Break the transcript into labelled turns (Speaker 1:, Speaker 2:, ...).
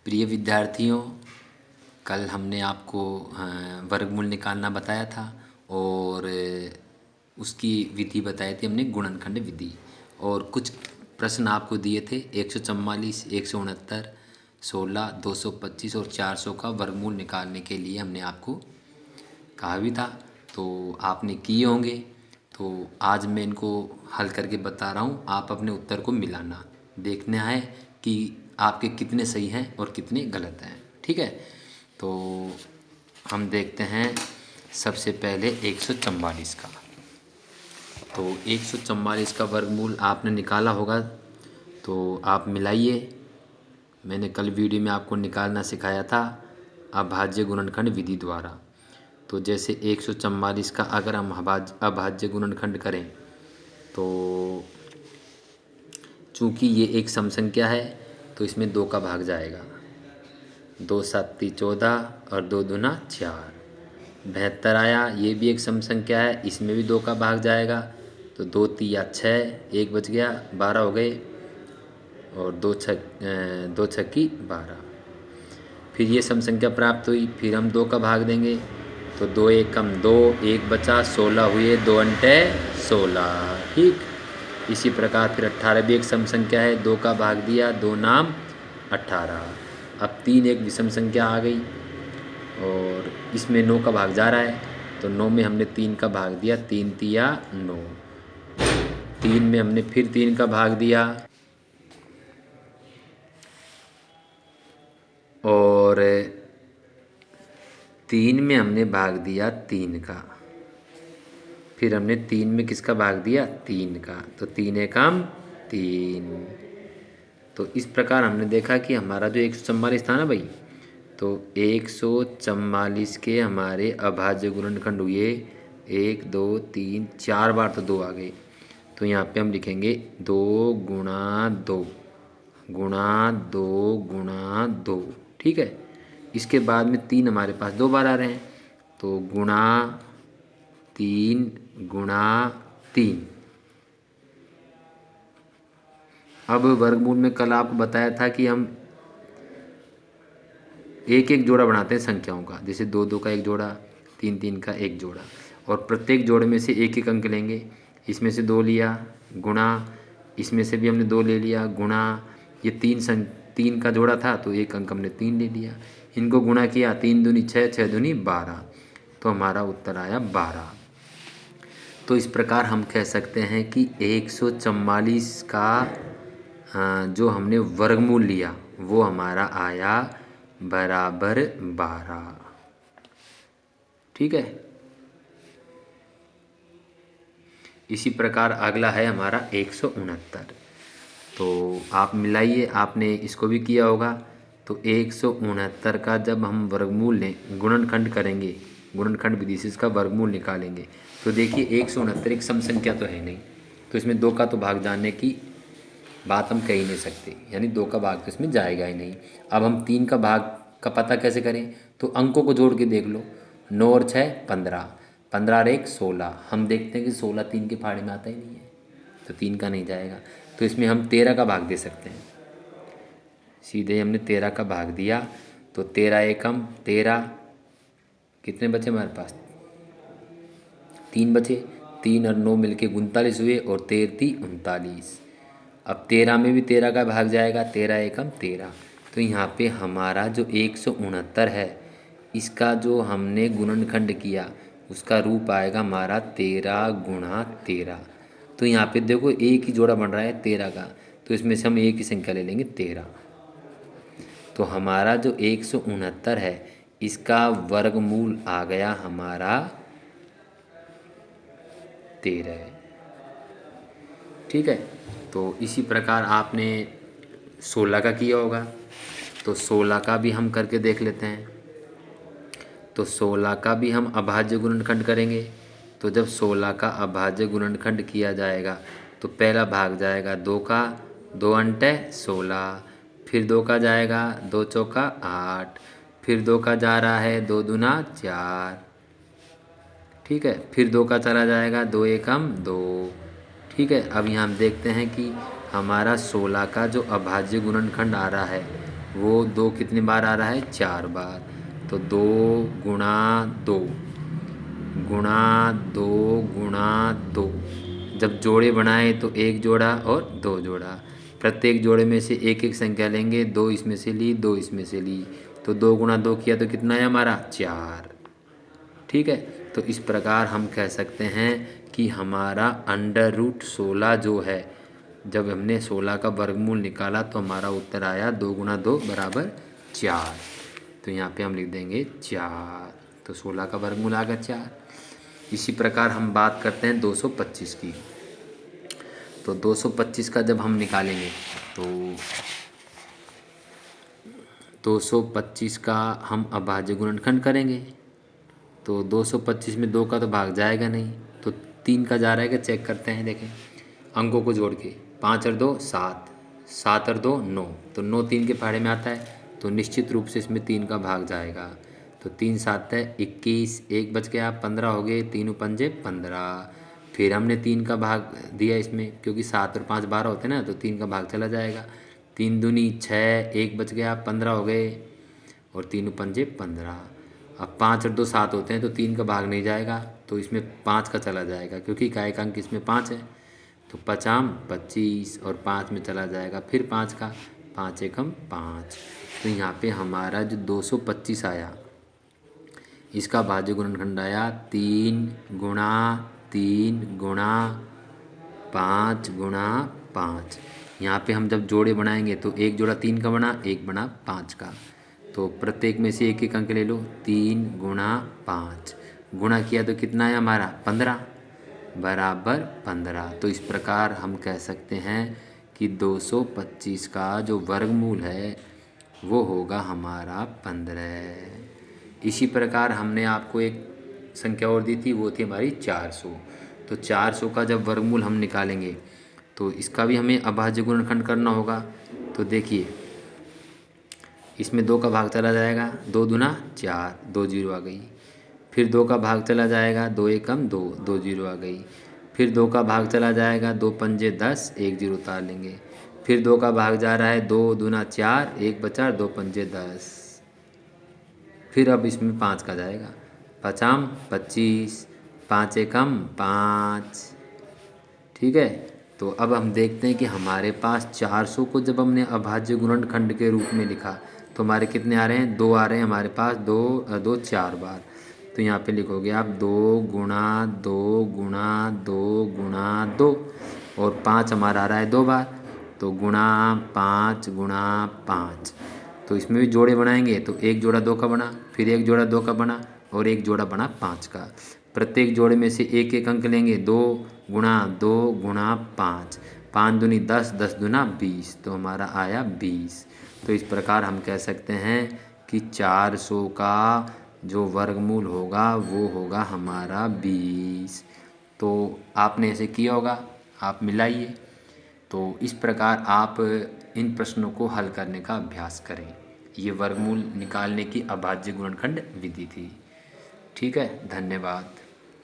Speaker 1: प्रिय विद्यार्थियों, कल हमने आपको वर्गमूल निकालना बताया था और उसकी विधि बताई थी हमने, गुणनखंड विधि। और कुछ प्रश्न आपको दिए थे 144, 169, 16, 225 और 400 का वर्गमूल निकालने के लिए हमने आपको कहा भी था। तो आपने किए होंगे। तो आज मैं इनको हल करके बता रहा हूँ, आप अपने उत्तर को मिलाना, देखना है कि आपके कितने सही हैं और कितने गलत हैं। ठीक है, तो हम देखते हैं सबसे पहले 144 का। तो 144 का वर्गमूल आपने निकाला होगा, तो आप मिलाइए। मैंने कल वीडियो में आपको निकालना सिखाया था अभाज्य गुणनखंड विधि द्वारा। तो जैसे 144 का अगर हम अभाज्य गुणनखंड करें, तो चूँकि ये एक सम संख्या है तो इसमें 2 का भाग जाएगा। 2 7 14 और 2 दूना 4, 72 आया। ये भी एक सम संख्या है, इसमें भी 2 का भाग जाएगा। तो 2 तिया 6, 1 बच गया, 12 हो गए और 2 छक्की 12। फिर ये सम संख्या प्राप्त हुई, फिर हम 2 का भाग देंगे। तो 2 एक कम 2, 1 बचा, 16 हुए, 2 अंटे 16। ठीक, इसी प्रकार फिर 18 भी एक सम संख्या है, 2 का भाग दिया, 2 नाम 18। अब 3 एक विषम संख्या आ गई और इसमें 9 का भाग जा रहा है। तो 9 में हमने 3 का भाग दिया, 3 तिया 9। 3 में हमने फिर 3 का भाग दिया और 3 में हमने भाग दिया 3 का। फिर हमने 3 में किसका भाग दिया? 3 का। तो 3 एकम 3। तो इस प्रकार हमने देखा कि हमारा जो 144 था ना भाई, तो 144 के हमारे अभाज्य गुणनखंड हुए 1 2 3 4 बार, तो 2 आ गए। तो यहाँ पे हम लिखेंगे 2 गुणा 2 गुणा 2 गुणा 2। ठीक है, इसके बाद में 3 हमारे पास 2 बार आ रहे हैं, तो गुणा 3 गुणा 3। अब वर्गमूल में कल आपको बताया था कि हम एक एक जोड़ा बनाते हैं संख्याओं का, जैसे 2 2 का एक जोड़ा, 3 3 का एक जोड़ा, और प्रत्येक जोड़े में से एक एक अंक लेंगे। इसमें से 2 लिया, गुणा, इसमें से भी हमने 2 ले लिया, गुणा, ये 3 का जोड़ा था तो एक अंक हमने 3 ले लिया, इनको गुणा किया, 3 दूनी 6, 6 दूनी 12, तो हमारा उत्तर आया 12। तो इस प्रकार हम कह सकते हैं कि 144 का जो हमने वर्गमूल लिया वो हमारा आया बराबर 12। ठीक है, इसी प्रकार अगला है हमारा 169। तो आप मिलाइए, आपने इसको भी किया होगा। तो 169 का जब हम वर्गमूल लें, गुणनखंड करेंगे, गुणनखंड विधि से इसका वर्गमूल निकालेंगे, तो देखिए 169 एक सम संख्या तो है नहीं, तो इसमें 2 का तो भाग जाने की बात हम कह ही नहीं सकते, यानी 2 का भाग तो इसमें जाएगा ही नहीं। अब हम 3 का भाग का पता कैसे करें? तो अंकों को जोड़ के देख लो, 9 और 6 15, 15 और 1 16। हम देखते हैं कि 16 3 के फाड़े में आता ही नहीं है, तो 3 का नहीं जाएगा। तो इसमें हम 13 का भाग दे सकते हैं, सीधे हमने 13 का भाग दिया, तो 13 एकम 13, कितने बचे हमारे पास? 3 बचे। 3 और 9 मिलके 39 हुए और 13 × 39। अब 13 में भी 13 का भाग जाएगा, 13 एकम 13। तो यहाँ पे हमारा जो 169 है, इसका जो हमने गुणनखंड किया उसका रूप आएगा हमारा 13 गुणा 13। तो यहाँ पे देखो एक ही जोड़ा बन रहा है 13 का, तो इसमें से हम एक ही संख्या ले लेंगे 13। तो हमारा जो 169 है इसका वर्गमूल आ गया हमारा 13। ठीक है, तो इसी प्रकार आपने 16 का किया होगा, तो 16 का भी हम करके देख लेते हैं। तो 16 का भी हम अभाज्य गुणनखंड करेंगे। तो जब 16 का अभाज्य गुणनखंड किया जाएगा तो पहला भाग जाएगा 2 का, 2 अंटे 16, फिर 2 का जाएगा, 2 चौका 8, फिर 2 का जा रहा है, 2 दूना 4। ठीक है, फिर 2 का चला जाएगा, 2 एकम 2। ठीक है, अब यहाँ हम देखते हैं कि हमारा 16 का जो अभाज्य गुणनखंड आ रहा है वो 2 कितने बार आ रहा है, 4 बार। तो 2 गुणा 2 गुणा 2 गुणा 2। जब जोड़े बनाए तो एक जोड़ा और दो जोड़ा, प्रत्येक जोड़े में से एक एक संख्या लेंगे, 2 इसमें से ली, 2 इसमें से ली, तो 2 गुणा 2 किया तो कितना है हमारा, 4। ठीक है, तो इस प्रकार हम कह सकते हैं कि हमारा अंडर रूट 16 जो है, जब हमने 16 का वर्गमूल निकाला तो हमारा उत्तर आया 2 गुणा 2 बराबर 4। तो यहाँ पे हम लिख देंगे 4, तो 16 का वर्गमूल आ गया 4। इसी प्रकार हम बात करते हैं 225 की। तो 225 का जब हम निकालेंगे तो 225 का हम अभाज्य गुणनखंड करेंगे। तो 225 में 2 का तो भाग जाएगा नहीं, तो 3 का जा रहा है कि चेक करते हैं। देखें अंकों को जोड़ के, 5 और 2 7, 7 और 2 9, तो 9 3 के पहाड़े में आता है, तो निश्चित रूप से इसमें 3 का भाग जाएगा। तो 3 7 है 21, 1 बच गया, 15 हो गए, 3 पंजे 15। फिर हमने 3 का भाग दिया इसमें, क्योंकि 7 और 5 12 होते हैं ना, तो 3 का भाग चला जाएगा। 3 दूनी 6, 1 बच गया, 15 हो गए, और 3 पंजे 15। अब 5 और 2 7 होते हैं, तो 3 का भाग नहीं जाएगा, तो इसमें 5 का चला जाएगा, क्योंकि इकाई का अंक इसमें 5 है। तो 5 25 और 5 में चला जाएगा फिर 5 का, 5 एकम 5। तो यहाँ पे हमारा जो 225 आया, इसका भाज्य गुणनखंड आया 3 गुणा 3 गुणा 5 गुणा 5। यहाँ पे हम जब जोड़े बनाएंगे तो एक जोड़ा 3 का बना, एक बना 5 का, तो प्रत्येक में से एक एक अंक ले लो। 3 गुणा 5 गुणा किया तो कितना है हमारा, 15 बराबर 15। तो इस प्रकार हम कह सकते हैं कि 225 का जो वर्गमूल है वो होगा हमारा 15। इसी प्रकार हमने आपको एक संख्या और दी थी, वो थी हमारी 400। तो 400 का जब वर्गमूल हम निकालेंगे तो इसका भी हमें अभाज्य गुणनखंड करना होगा। तो देखिए इसमें 2 का भाग चला जाएगा, 2 दूना 4, 2 जीरो आ गई। फिर 2 का भाग चला जाएगा, 2 एकम 2, 2 जीरो आ गई। फिर 2 का भाग चला जाएगा, 2 पंजे 10, 1 जीरो उतार लेंगे। फिर 2 का भाग जा रहा है, 2 दूना 4, 1 बचा, 2 पंजे 10। फिर अब इसमें 5 का जाएगा, 5 25, 5 एकम 5। ठीक है, तो अब हम देखते हैं कि हमारे पास 400 को जब हमने अभाज्य गुणनखंड के रूप में लिखा तो हमारे कितने आ रहे हैं, 2 आ रहे हैं हमारे पास, 2 2 4 बार। तो यहाँ पे लिखोगे आप 2 गुणा 2 गुणा 2 गुणा 2, और 5 हमारा आ रहा है 2 बार, तो गुणा 5 गुणा 5। तो इसमें भी जोड़े बनाएंगे तो एक जोड़ा 2 का बना, फिर एक जोड़ा 2 का बना, और एक जोड़ा बना 5 का। प्रत्येक जोड़े में से एक एक अंक लेंगे, 2 गुणा 5, 5 दूनी 10, 10 दूना 20, तो हमारा आया 20। तो इस प्रकार हम कह सकते हैं कि 400 का जो वर्गमूल होगा वो होगा हमारा 20। तो आपने ऐसे किया होगा, आप मिलाइए। तो इस प्रकार आप इन प्रश्नों को हल करने का अभ्यास करें। ये वर्गमूल निकालने की अभाज्य गुणनखंड विधि थी। ठीक है, धन्यवाद।